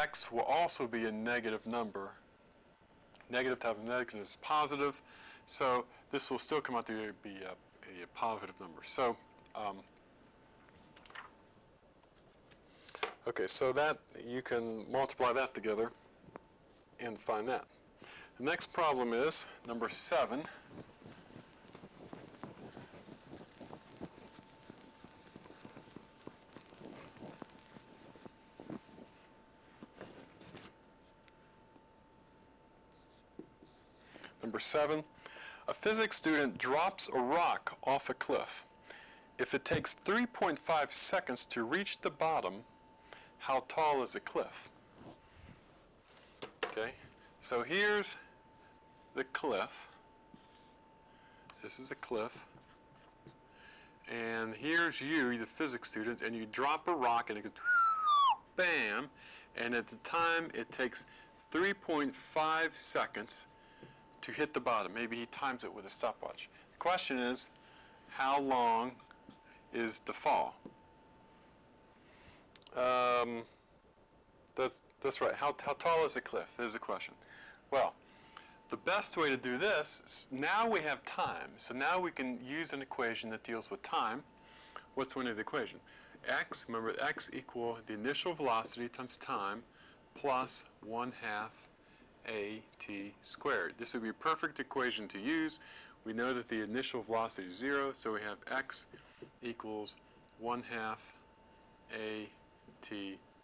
x will also be a negative number. Negative times negative is positive, so this will still come out to be a positive number. So, okay, so that you can multiply that together and find that. The next problem is number 7. Number 7, a physics student drops a rock off a cliff. If it takes 3.5 seconds to reach the bottom, how tall is the cliff? Okay, so here's the cliff. This is the cliff. And here's you, the physics student, and you drop a rock and it goes bam, and at the time it takes 3.5 seconds to hit the bottom. Maybe he times it with a stopwatch. The question is, how long is the fall? That's right. How tall is the cliff is the question. Well, the best way to do this is now we have time. So now we can use an equation that deals with time. What's one of the equation? X, remember x equal the initial velocity times time plus 1/2 at squared. This would be a perfect equation to use. We know that the initial velocity is 0, so we have x equals 1/2 at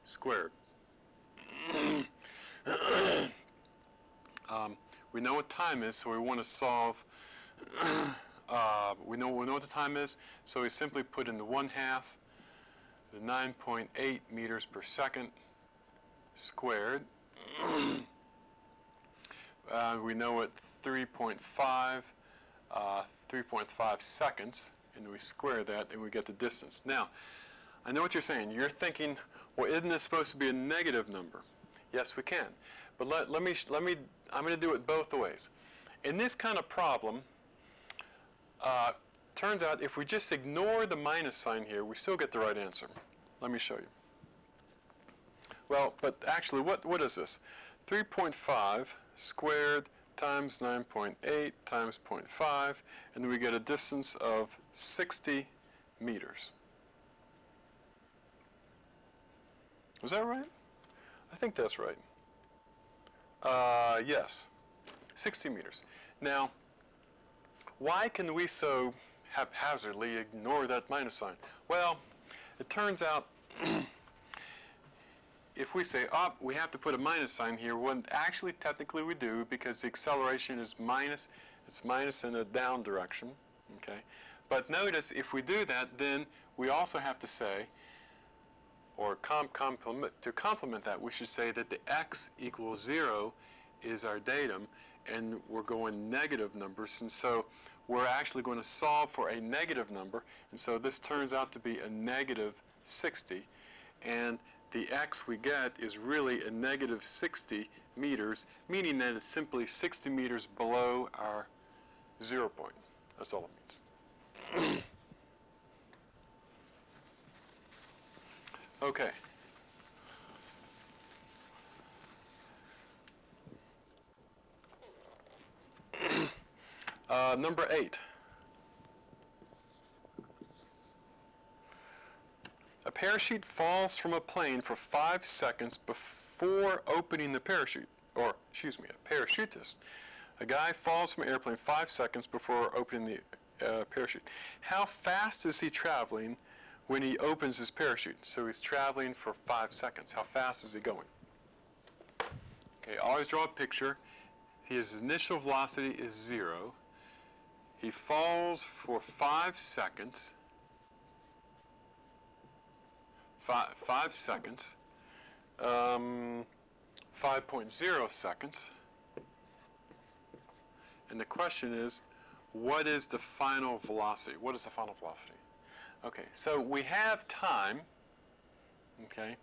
squared. We know what time is, so we want to solve. We know what the time is, so we simply put in the 1/2, the 9.8 meters per second squared. We know what 3.5 seconds, and we square that, and we get the distance. Now, I know what you're saying. You're thinking, well, isn't this supposed to be a negative number? Yes, we can. But I'm going to do it both ways. In this kind of problem, turns out if we just ignore the minus sign here, we still get the right answer. Let me show you. Well, but actually, what is this? 3.5 squared times 9.8 times 0.5, and then we get a distance of 60 meters. Was that right? I think that's right. Yes, 60 meters. Now, why can we so haphazardly ignore that minus sign? Well, it turns out if we say up, we have to put a minus sign here, when actually technically we do, because the acceleration is minus, it's minus in a down direction, okay? But notice if we do that, then we also have to say, or to complement that, we should say that the x equals 0 is our datum, and we're going negative numbers, and so we're actually going to solve for a negative number, and so this turns out to be a negative 60, and the x we get is really a negative 60 meters, meaning that it's simply 60 meters below our 0 point. That's all it means. Okay. Number 8. A parachute falls from a plane for 5 seconds before opening the parachute. Or, excuse me, a parachutist. A guy falls from an airplane 5 seconds before opening the parachute. How fast is he traveling when he opens his parachute? So he's traveling for 5 seconds. How fast is he going? Okay, always draw a picture. His initial velocity is 0. He falls for 5 seconds. 5 seconds. 5.0 seconds. And the question is, what is the final velocity? What is the final velocity? Okay, so we have time. Okay.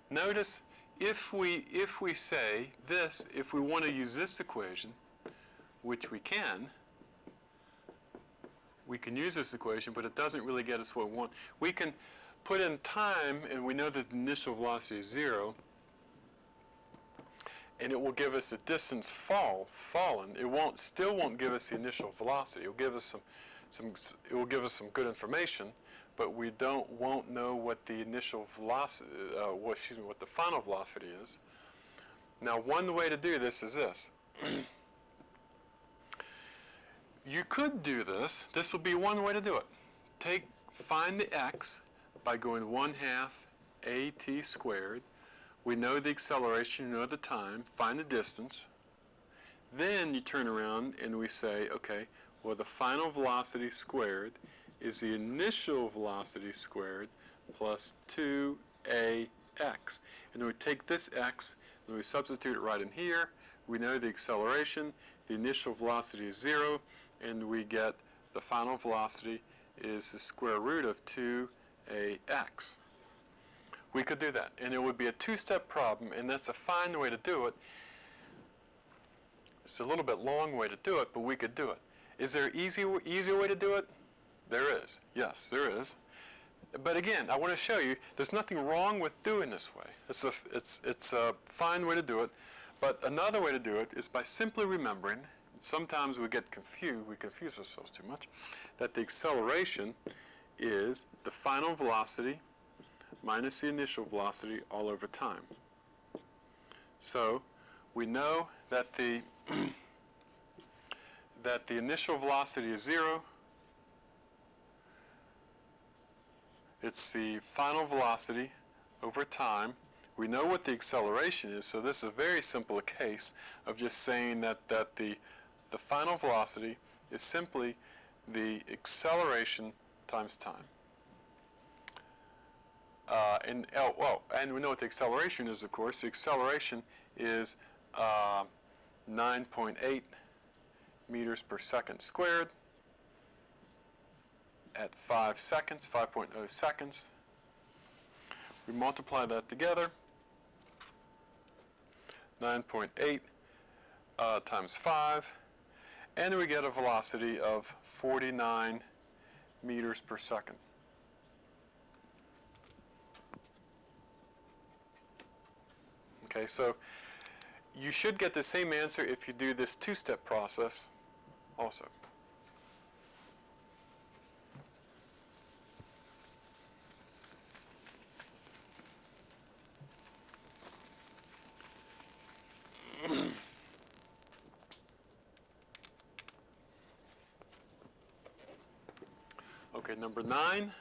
Notice if we say this, if we want to use this equation, which we can use this equation, but it doesn't really get us what we want. We can put in time, and we know that the initial velocity is 0, and it will give us a distance fallen. It still won't give us the initial velocity. It will give us some good information, but we won't know what the initial velocity, what the final velocity is. Now, one way to do this is this. You could do this. This will be one way to do it. Find the x by going 1/2 at squared. We know the acceleration, you know the time, find the distance. Then you turn around and we say, okay, well, the final velocity squared is the initial velocity squared plus 2ax. And then we take this x and we substitute it right in here. We know the acceleration, the initial velocity is 0, and we get the final velocity is the square root of 2ax. We could do that, and it would be a two-step problem, and that's a fine way to do it. It's a little bit long way to do it, but we could do it. Is there an easier way to do it? There is. Yes, there is. But again, I want to show you there's nothing wrong with doing this way. It's a fine way to do it. But another way to do it is by simply remembering, sometimes we confuse ourselves too much, that the acceleration is the final velocity minus the initial velocity all over time. So we know that the initial velocity is 0. It's the final velocity over time. We know what the acceleration is, so this is a very simple case of just saying that the final velocity is simply the acceleration times time. And we know what the acceleration is, of course. The acceleration is 9.8 meters per second squared at 5 seconds, 5.0 seconds. We multiply that together. 9.8 times 5, and we get a velocity of 49 meters per second. Okay, so you should get the same answer if you do this two-step process also. Okay, number 9.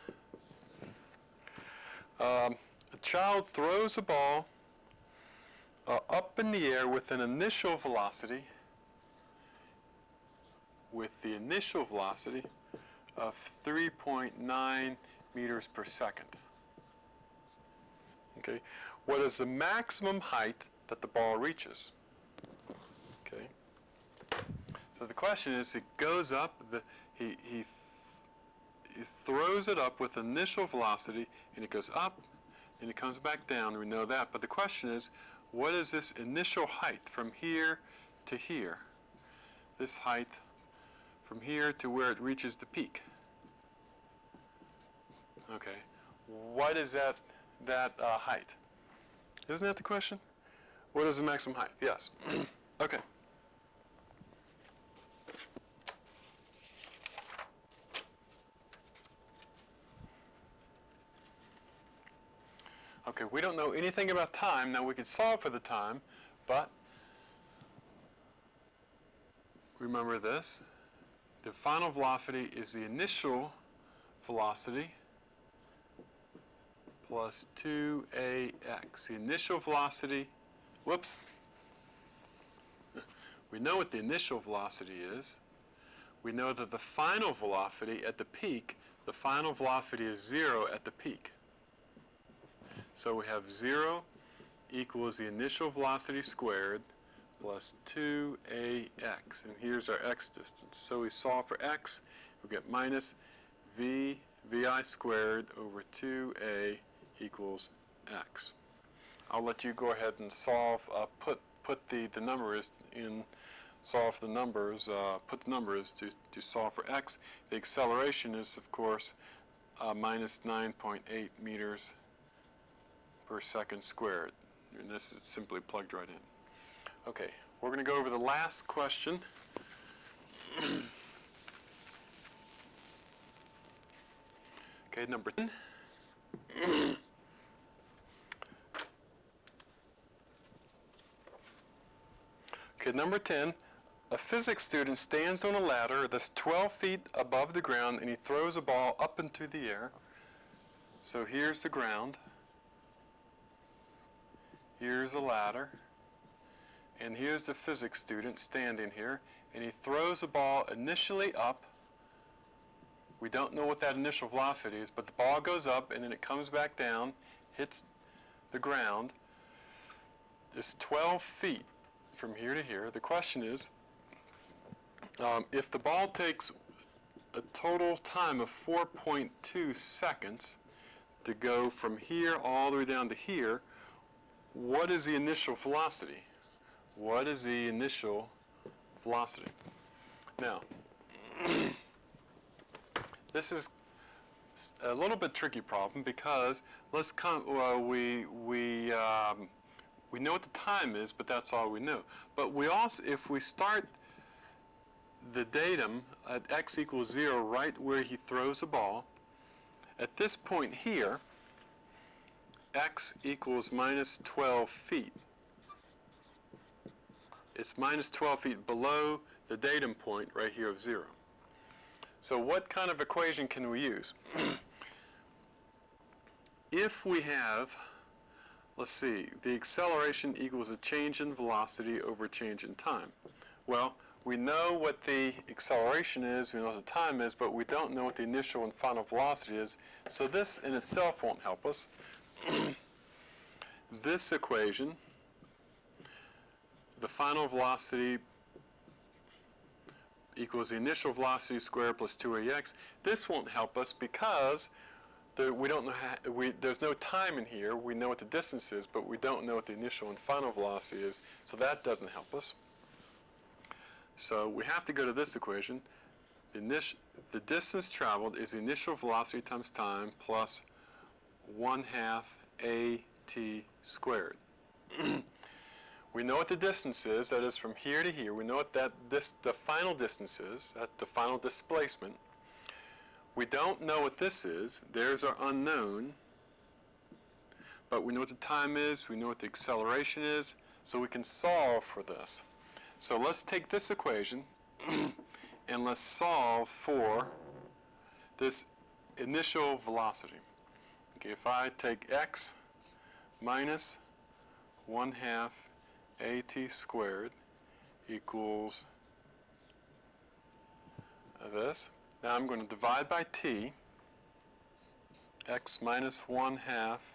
A child throws a ball up in the air with an initial velocity, of 3.9 meters per second. Okay, what is the maximum height that the ball reaches? Okay, so the question is, it goes up, he throws it up with initial velocity, and it goes up, and it comes back down. We know that, but the question is, what is this initial height from here to here? This height from here to where it reaches the peak. Okay, what is that height? Isn't that the question? What is the maximum height? Yes. Okay. Okay, we don't know anything about time. Now we could solve for the time, but remember this. The final velocity is the initial velocity plus 2ax. The initial velocity, whoops. We know what the initial velocity is. We know that the final velocity at the peak, the final velocity is 0 at the peak. So we have 0 equals the initial velocity squared plus 2ax. And here's our x distance. So we solve for x. We get minus vi squared over 2a equals x. I'll let you go ahead and solve, put the numbers in, solve the numbers, put the numbers to solve for x. The acceleration is, of course, minus 9.8 meters per second squared. And this is simply plugged right in. Okay, we're going to go over the last question. Okay, number 10. Okay, number 10. A physics student stands on a ladder that's 12 feet above the ground, and he throws a ball up into the air. So here's the ground. Here's a ladder. And here's the physics student standing here, and he throws a ball initially up. We don't know what that initial velocity is, but the ball goes up, and then it comes back down, hits the ground. It's 12 feet from here to here. The question is, if the ball takes a total time of 4.2 seconds to go from here all the way down to here, what is the initial velocity? What is the initial velocity? Now, this is a little bit tricky problem because let's we know what the time is, but that's all we know. But we also, if we start the datum at x equals 0 right where he throws the ball, at this point here, x equals minus 12 feet. It's minus 12 feet below the datum point right here of 0. So what kind of equation can we use? If we have, let's see, the acceleration equals a change in velocity over change in time. Well, we know what the acceleration is, we know what the time is, but we don't know what the initial and final velocity is. So this in itself won't help us. This equation, the final velocity equals the initial velocity squared plus 2ax. This won't help us because we don't know there's no time in here. We know what the distance is, but we don't know what the initial and final velocity is, so that doesn't help us. So we have to go to this equation. The distance traveled is the initial velocity times time plus 1/2 at squared. We know what the distance is, that is from here to here. We know what the final distance is, that's the final displacement. We don't know what this is, there's our unknown, but we know what the time is, we know what the acceleration is, so we can solve for this. So let's take this equation and let's solve for this initial velocity. Okay, if I take x minus 1/2 at squared equals this. Now I'm going to divide by t. X minus 1/2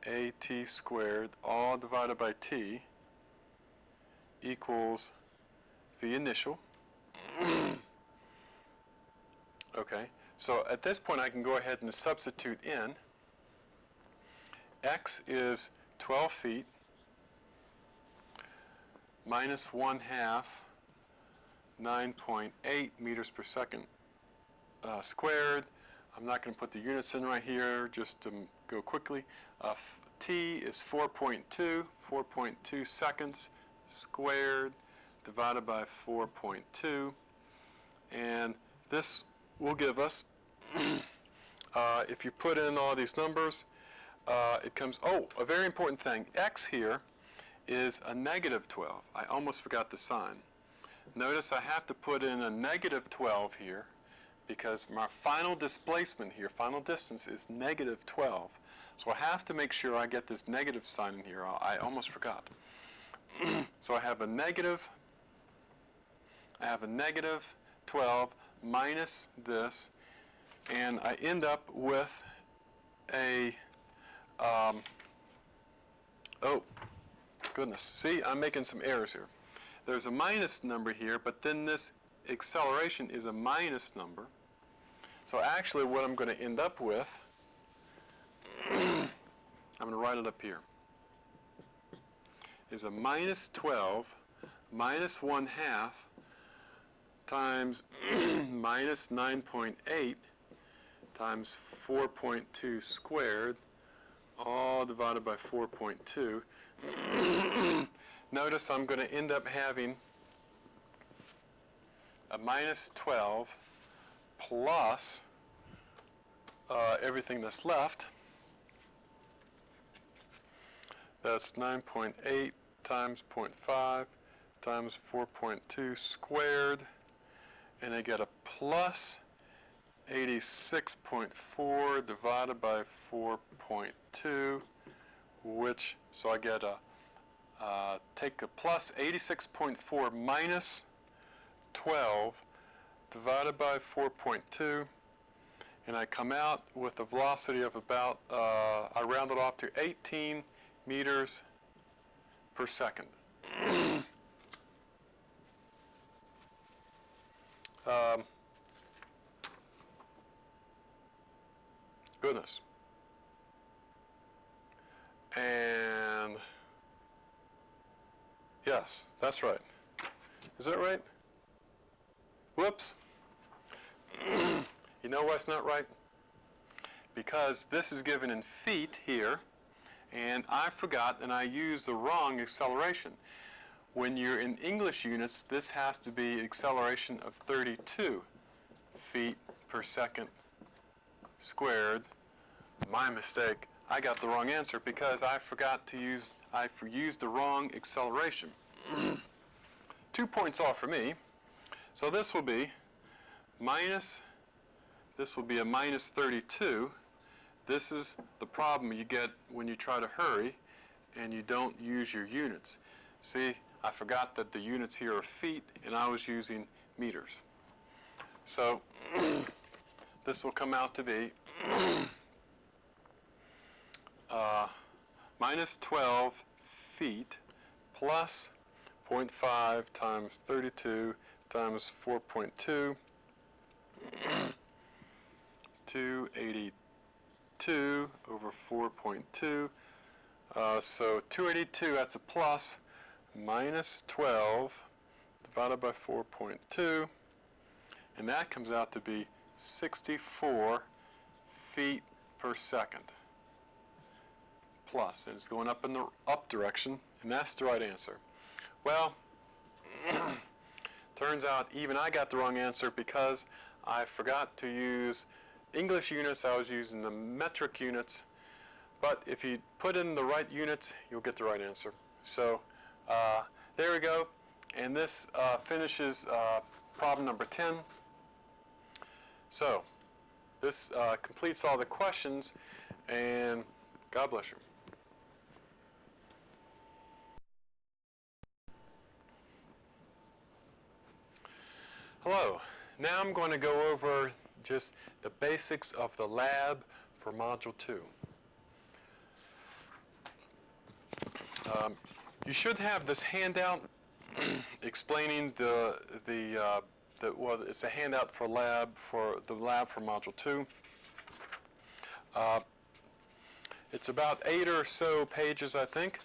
at squared all divided by t equals the initial. Okay, so at this point I can go ahead and substitute in. X is 12 feet minus 1/2 9.8 meters per second squared. I'm not going to put the units in right here just to go quickly. T is 4.2 seconds squared divided by 4.2, and this will give us, if you put in all these numbers, it comes, a very important thing, x here is a negative 12. I almost forgot the sign. Notice I have to put in a negative 12 here because my final displacement here, final distance, is negative 12. So I have to make sure I get this negative sign in here. I almost forgot. So I have a negative 12 minus this, and I end up with a, oh goodness, see, I'm making some errors here. There's a minus number here, but then this acceleration is a minus number. So actually what I'm going to end up with, I'm going to write it up here, is a minus 12 minus 1/2 times minus 9.8 times 4.2 squared, all divided by 4.2. Notice I'm going to end up having a minus 12 plus everything that's left. That's 9.8 times 0.5 times 4.2 squared, and I get a plus 86.4 divided by 4.2, which, so I get a, take a plus 86.4 minus 12 divided by 4.2, and I come out with a velocity of about, I round it off to 18 meters per second. Goodness. And yes, that's right. Is that right? Whoops. You know why it's not right? Because this is given in feet here, and I forgot and I used the wrong acceleration. When you're in English units, this has to be acceleration of 32 feet per second squared. My mistake. I got the wrong answer because I forgot to use, I used the wrong acceleration. 2 points off for me. So this will be minus, this will be a minus 32. This is the problem you get when you try to hurry and you don't use your units. See, I forgot that the units here are feet, and I was using meters. So this will come out to be minus 12 feet plus 0.5 times 32 times 4.2, 282 over 4.2. So 282, that's a plus, minus 12 divided by 4.2, and that comes out to be 64 feet per second. Plus, and it's going up in the up direction, and that's the right answer. Well, turns out even I got the wrong answer because I forgot to use English units. I was using the metric units, but if you put in the right units, you'll get the right answer. So there we go, and this finishes problem number 10. So this completes all the questions, and God bless you. Hello. Now I'm going to go over just the basics of the lab for Module 2. You should have this handout explaining well, it's a handout for the lab for Module 2. It's about 8 or so pages, I think.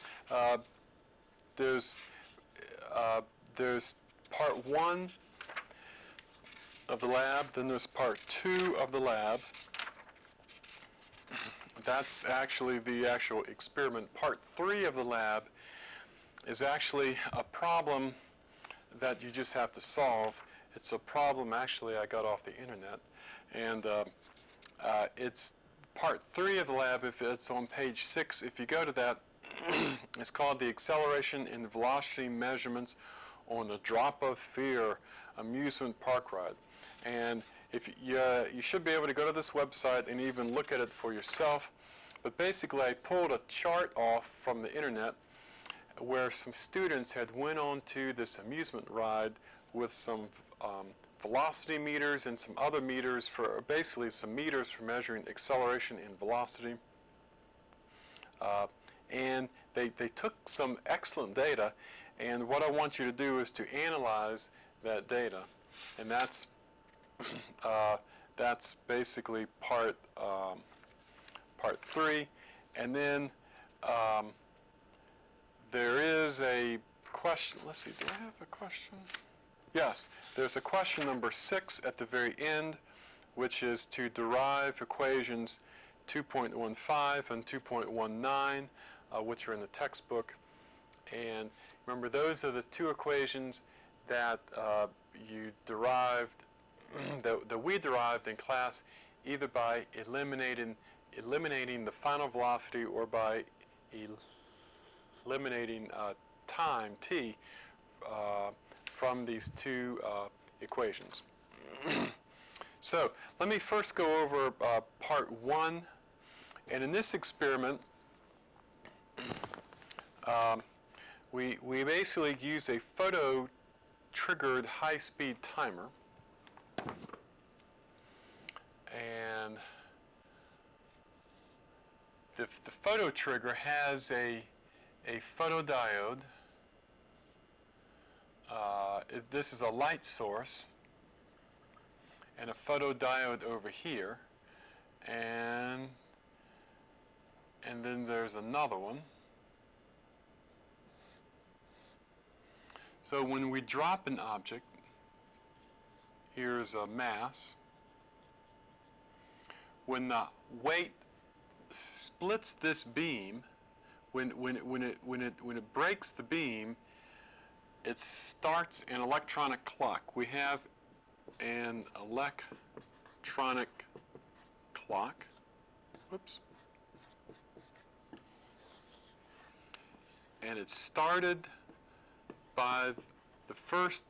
There's part 1 of the lab, then there's part 2 of the lab. That's actually the actual experiment. Part 3 of the lab is actually a problem that you just have to solve. It's a problem actually I got off the internet, and it's part 3 of the lab. If it's on page 6, if you go to that, it's called the acceleration and velocity measurements on the Drop of Fear amusement park ride. And if you should be able to go to this website and even look at it for yourself. But basically, I pulled a chart off from the internet where some students had went on to this amusement ride with some velocity meters and some other meters for basically some meters for measuring acceleration and velocity. And they took some excellent data, and what I want you to do is to analyze that data, and that's basically part 3. And then there is a question. Let's see, do I have a question? Yes, there's a question number 6 at the very end which is to derive equations 2.15 and 2.19, which are in the textbook. And remember, those are the two equations that you derived, that we derived in class, either by eliminating the final velocity or by eliminating time, t, from these two equations. So let me first go over part one. And in this experiment, we basically use a photo-triggered high-speed timer. And the photo trigger has a photodiode. This is a light source, and a photodiode over here, and then there's another one. So when we drop an object, here's a mass. When the weight splits this beam, when it breaks the beam, it starts an electronic clock. We have an electronic clock. Whoops. And it started by the first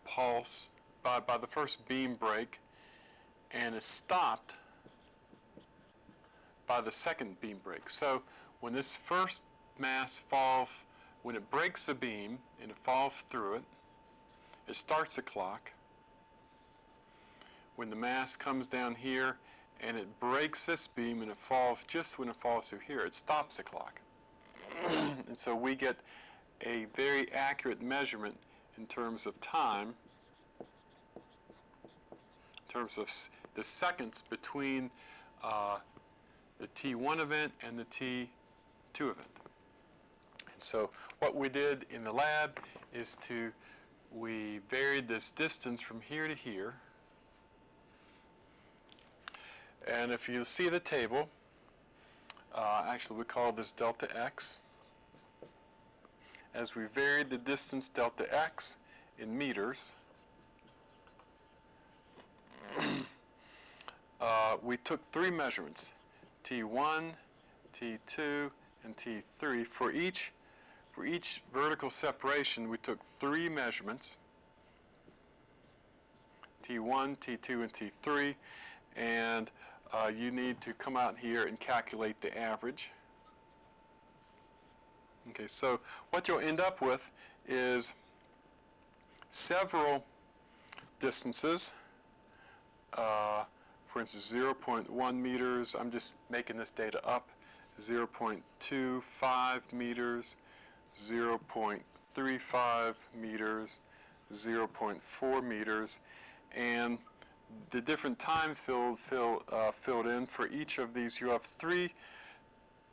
pulse, by the first beam break, and is stopped by the second beam break. So when this first mass falls, when it breaks the beam and it falls through it, it starts a clock. When the mass comes down here and it breaks this beam and it falls, just when it falls through here, it stops the clock. And so we get a very accurate measurement in terms of time, in terms of the seconds between the T1 event and the T2 event. And so what we did in the lab is we varied this distance from here to here. And if you see the table, actually we call this delta x. As we varied the distance delta x in meters, we took three measurements, T1, T2, and T3. For each vertical separation, we took three measurements, T1, T2, and T3, and you need to come out here and calculate the average. Okay, so what you'll end up with is several distances. For instance, 0.1 meters, I'm just making this data up, 0.25 meters, 0.35 meters, 0.4 meters, and the different time filled in for each of these. You have three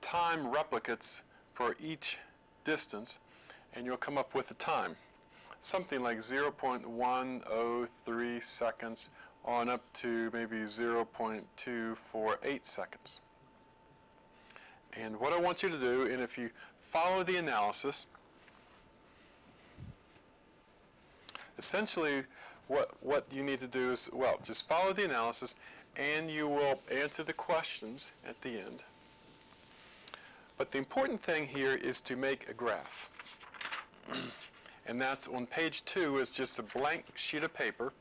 time replicates for each distance, and you'll come up with a time. Something like 0.103 seconds on up to maybe 0.248 seconds. And what I want you to do, and if you follow the analysis, essentially what you need to do is, well, just follow the analysis and you will answer the questions at the end. But the important thing here is to make a graph. And that's on page 2 is just a blank sheet of paper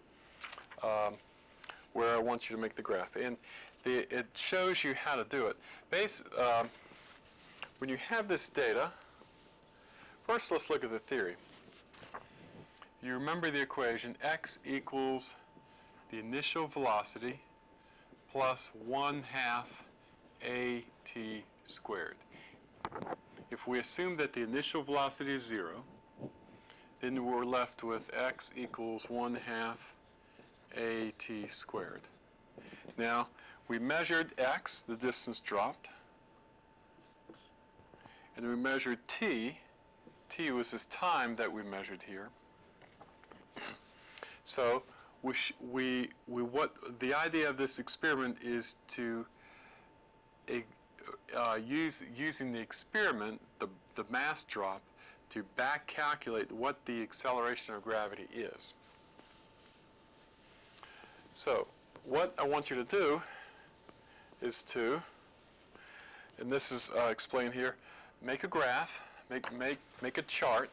where I want you to make the graph. And it shows you how to do it. When you have this data, first let's look at the theory. You remember the equation, x equals the initial velocity plus 1/2 at squared. If we assume that the initial velocity is 0, then we're left with x equals 1/2 at squared. Now, we measured x, the distance dropped, and we measured t. T was this time that we measured here. So what the idea of this experiment is to using the experiment, the mass drop, to back calculate what the acceleration of gravity is. So what I want you to do is to, and this is explained here, make a graph, make a chart.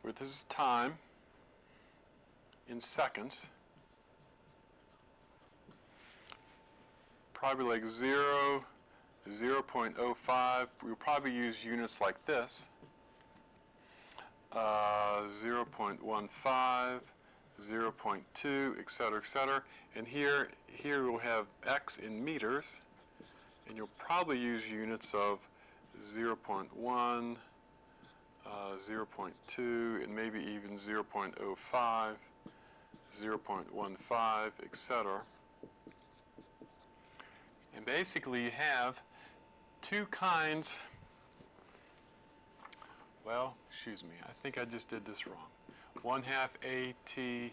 Where this is time in seconds, probably like 0, 0.05. We'll probably use units like this, 0.15, 0.2, etc., etc. And here we'll have x in meters, and you'll probably use units of 0.1, 0.2, and maybe even 0.05, 0.15, etc. And basically you have two kinds, well, excuse me, I think I just did this wrong. 1/2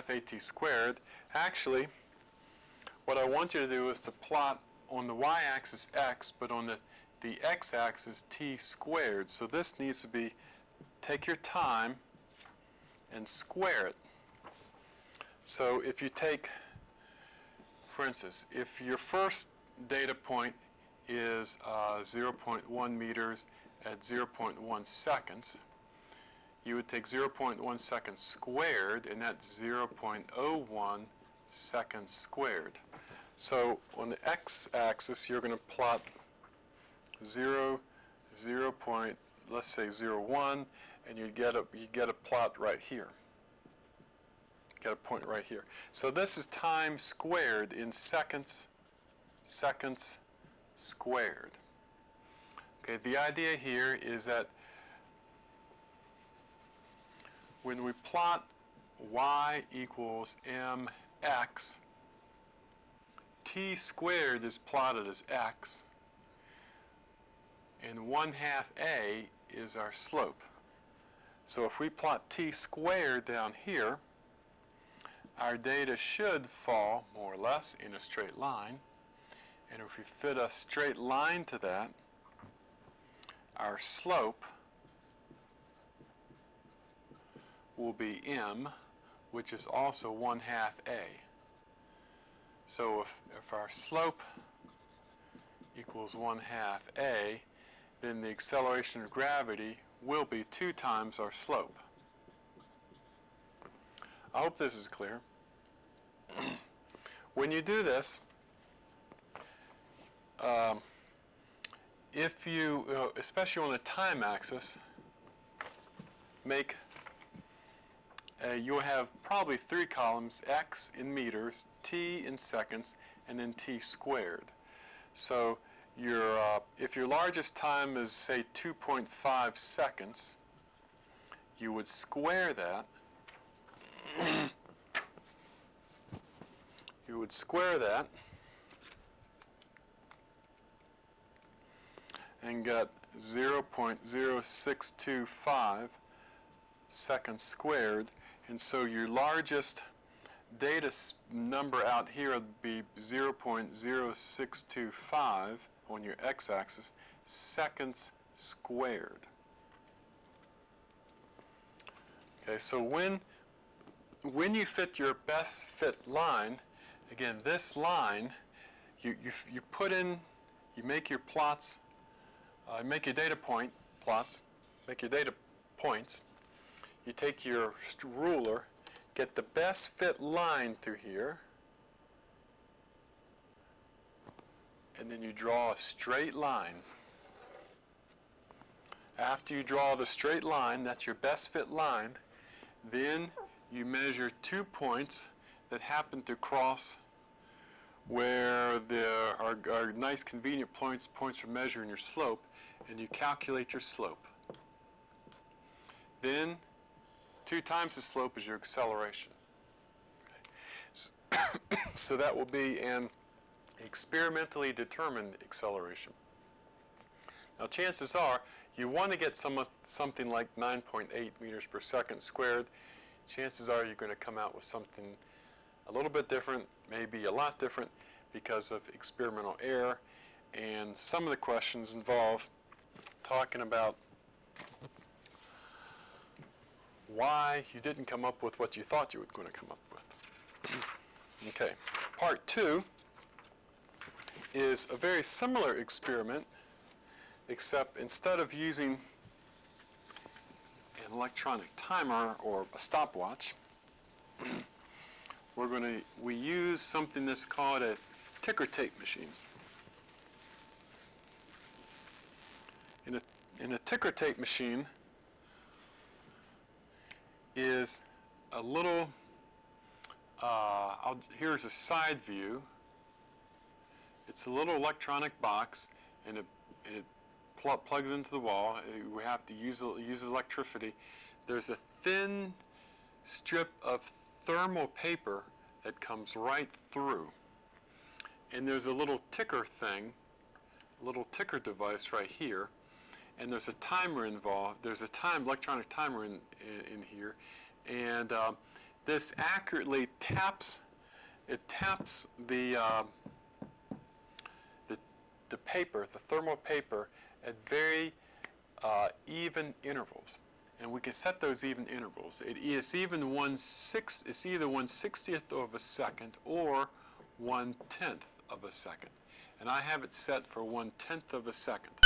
AT squared. Actually, what I want you to do is to plot on the y-axis x, but on the x-axis t squared. So this needs to be, take your time and square it. So if you take, for instance, if your first data point is 0.1 meters at 0.1 seconds, you would take 0.1 seconds squared, and that's 0.01 seconds squared. So on the x-axis, you're going to plot 0, let's say 0.1, and you get a plot right here. Get a point right here. So this is time squared in seconds squared. Okay, the idea here is that when we plot y equals mx, t squared is plotted as x, and 1/2 a is our slope. So if we plot t squared down here, our data should fall more or less in a straight line. And if we fit a straight line to that, our slope will be m, which is also 1/2 a. So if our slope equals 1/2 a, then the acceleration of gravity will be 2 times our slope. I hope this is clear. When you do this, if you, especially on the time axis, you'll have probably 3 columns, x in meters, t in seconds, and then t squared. So if your largest time is, say, 2.5 seconds, you would square that. You would square that and get 0.0625 seconds squared. And so your largest data number out here would be 0.0625 on your x-axis seconds squared. Okay, so when you fit your best fit line, again, this line, you put in, you make your plots, make your data point plots, make your data points. You take your ruler, get the best fit line through here, and then you draw a straight line. After you draw the straight line, that's your best fit line, then you measure 2 points that happen to cross where there are nice convenient points for measuring your slope, and you calculate your slope. Then 2 times the slope is your acceleration. Okay. So that will be an experimentally determined acceleration. Now chances are you want to get something like 9.8 meters per second squared. Chances are you're going to come out with something a little bit different, maybe a lot different, because of experimental error. And some of the questions involve talking about why you didn't come up with what you thought you were going to come up with. Okay, part 2 is a very similar experiment, except instead of using an electronic timer or a stopwatch, we use something that's called a ticker tape machine. In a ticker tape machine is a little, here's a side view. It's a little electronic box, and it plugs into the wall. We have to use electricity. There's a thin strip of thermal paper that comes right through. And there's a little ticker thing, a little ticker device right here. And there's a timer involved. There's a electronic timer in here. And this accurately taps the paper, the thermal paper, at very even intervals, and we can set those even intervals. It's either 1/60th of a second or 1/10th of a second, and I have it set for 1/10th of a second.